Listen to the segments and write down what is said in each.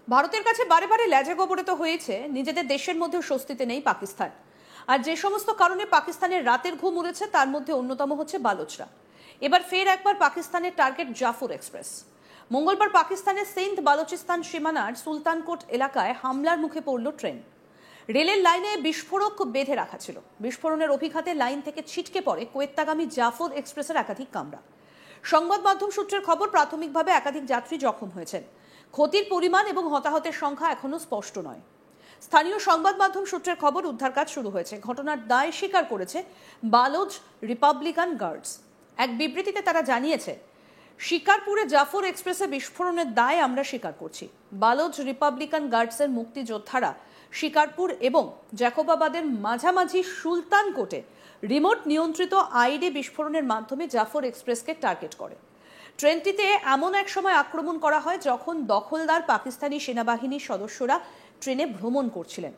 ভারতের কাছে বারে বারে ল্যাজে গোবরে হয়েছে নিজেদের দেশের মধ্যে স্বস্তিতে নেই পাকিস্তান। আর যে সমস্ত কারণে পাকিস্তানের রাতের ঘুম উড়েছে তার মধ্যে অন্যতম হচ্ছে বালোচরা। এবার ফের একবার পাকিস্তানের টার্গেট জাফর এক্সপ্রেস। মঙ্গলবার পাকিস্তানের সিন্ধ বালুচিস্তান সীমানার সুলতানকোট এলাকায় হামলার মুখে পড়ল ট্রেন। রেলের লাইনে বিস্ফোরক বেঁধে রাখা ছিল। বিস্ফোরণের অভিঘাতে লাইন থেকে ছিটকে পড়ে কোয়েত্তাগামী জাফর এক্সপ্রেসের একাধিক কামরা। সংবাদ মাধ্যম সূত্রের খবর, প্রাথমিকভাবে একাধিক যাত্রী জখম হয়েছেন। ক্ষতির পরিমাণ এবং হতাহতের সংখ্যা এখনো স্পষ্ট নয়। স্থানীয় সংবাদ মাধ্যম সূত্রের খবর, উদ্ধার কাজ শুরু হয়েছে। ঘটনার দায় স্বীকার করেছে বালোচ রিপাবলিকান গার্ডস। এক বিবৃতিতে তারা জানিয়েছে, শিকারপুরে জাফর এক্সপ্রেসে বিস্ফোরণের দায় আমরা স্বীকার করছি। বালোচ রিপাবলিকান গার্ডসের মুক্তিযোদ্ধারা শিকারপুর এবং জ্যাকোবাবাদের মাঝামাঝি সুলতানকোটে রিমোট নিয়ন্ত্রিত আইডি বিস্ফোরণের মাধ্যমে জাফর এক্সপ্রেসকে টার্গেট করে। ট্রেনটিতে এমন এক সময় আক্রমণ করা হয় যখন দখলদার পাকিস্তানি সেনাবাহিনীর সদস্যরা ট্রেনে ভ্রমণ করছিলেন।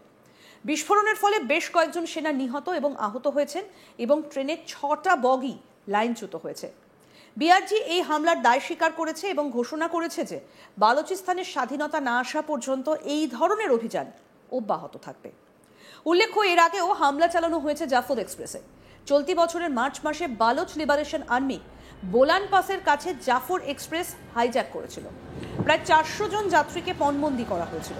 বিস্ফোরণের ফলে বেশ কয়েকজন সেনা নিহত এবং আহত হয়েছেন এবং ট্রেনের 6টা বগি লাইনচ্যুত হয়েছে। বিআরজি এই হামলার দায় স্বীকার করেছে এবং ঘোষণা করেছে যে বালুচিস্তানের স্বাধীনতা না আসা পর্যন্ত এই ধরনের অভিযান অব্যাহত থাকবে। উল্লেখ্য, এর আগেও হামলা চালানো হয়েছে জাফর এক্সপ্রেসে। চলতি বছরের মার্চ মাসে বালোচ লিবারেশন আর্মি বোলান পাসের কাছে জাফর এক্সপ্রেস হাইজ্যাক করেছিল। প্রায় 400 জন যাত্রীকে পণবন্দি করা হয়েছিল।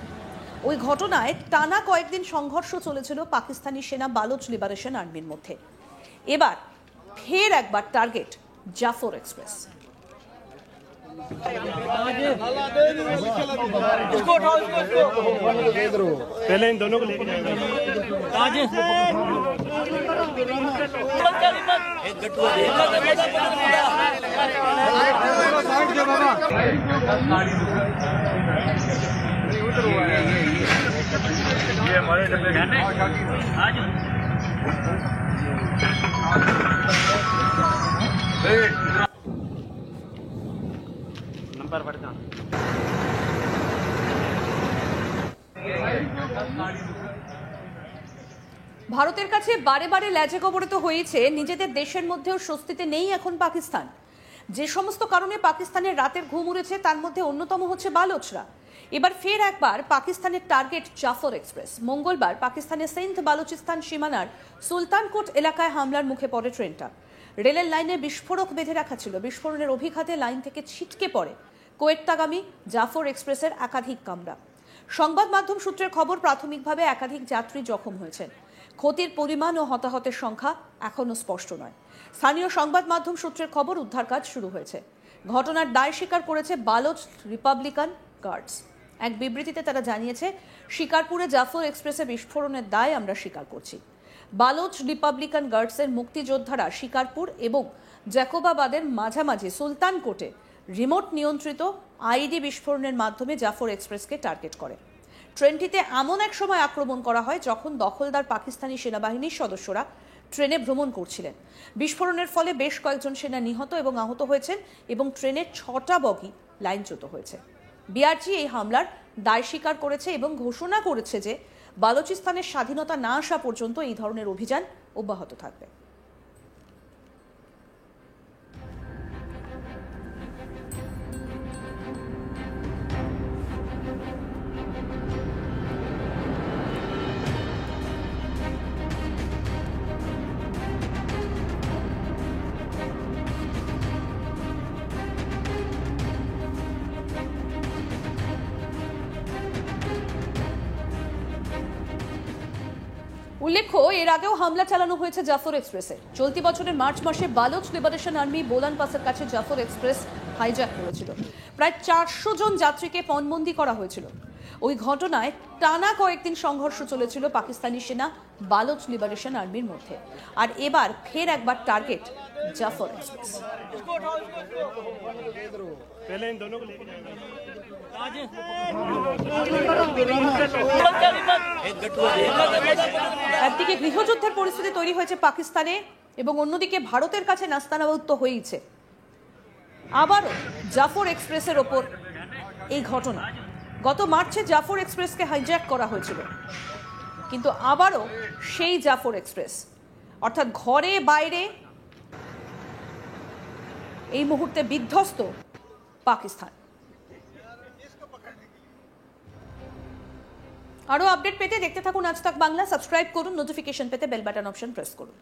ওই ঘটনায় টানা কয়েকদিন সংঘর্ষ চলেছিল পাকিস্তানি সেনা বালোচ লিবারেশন আর্মির মধ্যে। এবার ফের একবার টার্গেট জাফর এক্সপ্রেস। पहले इन दोनों को लेके ये हमारे डब्बे नंबर पड़ता ভারতের কাছে বারে বারে ল্যাজে গোবরে হয়েছে নিজেদের দেশের মধ্যেও স্বস্তিতে নেই এখন পাকিস্তান। যে সমস্ত কারণে পাকিস্তানের রাতের ঘুম উড়েছে তার মধ্যে অন্যতম হচ্ছে বালোচরা। এবার ফের একবার পাকিস্তানের টার্গেট জাফর এক্সপ্রেস। মঙ্গলবার পাকিস্তানের সিন্ধ বালুচিস্তান সীমানার সুলতানকোট এলাকায় হামলার মুখে পড়ে ট্রেনটা। রেলের লাইনে বিস্ফোরক বেঁধে রাখা ছিল। বিস্ফোরণের অভিঘাতে লাইন থেকে ছিটকে পড়ে কোয়েত্তাগামী জাফর এক্সপ্রেসের একাধিক কামরা। সংবাদ মাধ্যম সূত্রের খবর, প্রাথমিকভাবে একাধিক যাত্রী জখম হয়েছেন। ক্ষতির পরিমাণ ও হতাহতের সংখ্যা এখনো স্পষ্ট নয়। স্থানীয় সংবাদ মাধ্যম সূত্রের খবর, উদ্ধার কাজ শুরু হয়েছে। ঘটনার দায় স্বীকার করেছে বালোচ রিপাবলিকান গার্ডস। এক বিবৃতিতে তারা জানিয়েছে, শিকারপুরে জাফর এক্সপ্রেসে বিস্ফোরণের দায় আমরা স্বীকার করছি। বালোচ রিপাবলিকান গার্ডসের মুক্তিযোদ্ধারা শিকারপুর এবং জ্যাকোবাবাদের মাঝামাঝি সুলতানকোটে রিমোট নিয়ন্ত্রিত আইডি বিস্ফোরণের মাধ্যমে জাফর এক্সপ্রেসকে টার্গেট করে। ট্রেনটিতে এমন এক সময় আক্রমণ করা হয় যখন দখলদার পাকিস্তানি সেনাবাহিনীর সদস্যরা ট্রেনে ভ্রমণ করছিলেন। বিস্ফোরণের ফলে বেশ কয়েকজন সেনা নিহত এবং আহত হয়েছেন এবং ট্রেনের 6টা বগি লাইনচ্যুত হয়েছে। বিআরজি এই হামলার দায় স্বীকার করেছে এবং ঘোষণা করেছে যে বালুচিস্তানের স্বাধীনতা না আসা পর্যন্ত এই ধরনের অভিযান অব্যাহত থাকবে। উল্লেখ্য, এর আগেও হামলা চালানো হয়েছে জাফর এক্সপ্রেসে। চলতি বছরের মার্চ মাসে বালোচ লিবারেশন আর্মি বোলান পাসের কাছে জাফর এক্সপ্রেস হাইজ্যাক করেছিল। প্রায় 400 জন যাত্রীকে পণবন্দি করা হয়েছিল। ওই ঘটনায় টানা কয়েকদিন সংঘর্ষ চলেছিল পাকিস্তানি সেনা বালোচ লিবারেশন আর্মির মধ্যে। আর এবার ফের একবার টার্গেট জাফর এক্সপ্রেস। पहले इन दोनों को लेके একদিকে গৃহযুদ্ধের পরিস্থিতি তৈরি হয়েছে পাকিস্তানে এবং অন্যদিকে ভারতের কাছে নাস্তানাবুদ হয়েছে আবারও জাফর এক্সপ্রেসের ওপর এই ঘটনা। গত মার্চে জাফর এক্সপ্রেসকে হাইজ্যাক করা হয়েছিল, কিন্তু আবারও সেই জাফর এক্সপ্রেস, অর্থাৎ ঘরে বাইরে এই মুহূর্তে বিধ্বস্ত পাকিস্তান। আরও আপডেট পেতে দেখতে থাকুন আজ তাক বাংলা। সাবস্ক্রাইব করুন, নোটিফিকেশন পেতে বেল বাটন অপশন প্রেস করুন।